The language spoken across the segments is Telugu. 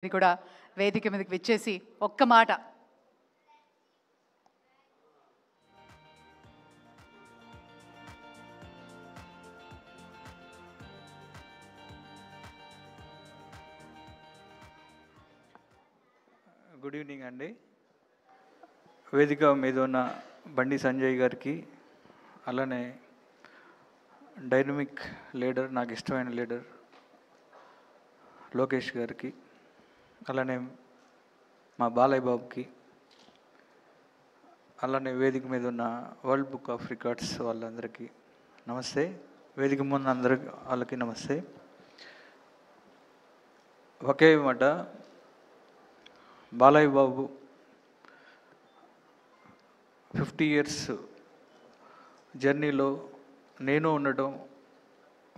ఇది కూడా వేదిక మీదకి విచ్చేసి ఒక్క మాట గుడ్ ఈవినింగ్ అండి. వేదిక మీద ఉన్న బండి సంజయ్ గారికి, అలానే డైనమిక్ లీడర్, నాకు ఇష్టమైన లీడర్ లోకేష్ గారికి, అలానే మా బాలయ్య బాబుకి, అలానే వేదిక మీద ఉన్న వరల్డ్ బుక్ ఆఫ్ రికార్డ్స్ వాళ్ళందరికీ నమస్తే. వేదిక ముందు అందరికి వాళ్ళకి నమస్తే. ఒకే మాట, బాలయ్య బాబు 50 years జర్నీలో నేను ఉండటం,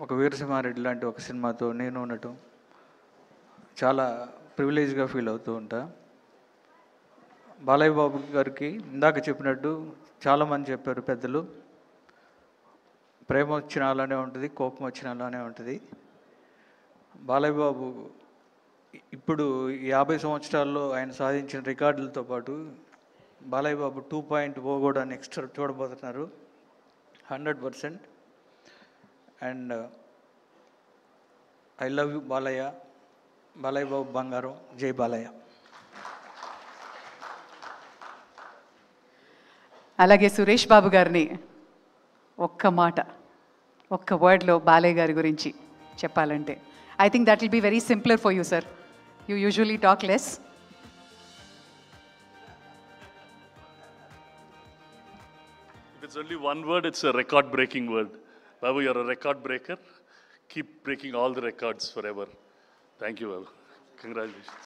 ఒక వీరసింహారెడ్డి లాంటి ఒక సినిమాతో నేను ఉండటం చాలా ప్రివిలేజ్గా ఫీల్ అవుతూ ఉంటా. బాలయ్య బాబు గారికి ఇందాక చెప్పినట్టు చాలామంది చెప్పారు పెద్దలు, ప్రేమ వచ్చిన అలానే ఉంటుంది, కోపం వచ్చిన అలానే ఉంటుంది. బాలయ్య బాబు ఇప్పుడు 50 సంవత్సరాల్లో ఆయన సాధించిన రికార్డులతో పాటు బాలయ్య బాబు 2.0 కూడా నెక్స్ట్ చూడబోతున్నారు 100%. And I love you Balayya. Balayya Babu బంగారం. జై బాలయ్య. అలాగే సురేష్ బాబు గారిని ఒక్క మాట, ఒక్క వర్డ్లో బాలయ్య గారి గురించి చెప్పాలంటే, I think that will be very simpler for you sir. You usually talk less. If it's only one word, it's a record-breaking word. Babu, you're a record breaker. Keep breaking all the records forever. Thank you, Babu. Congratulations.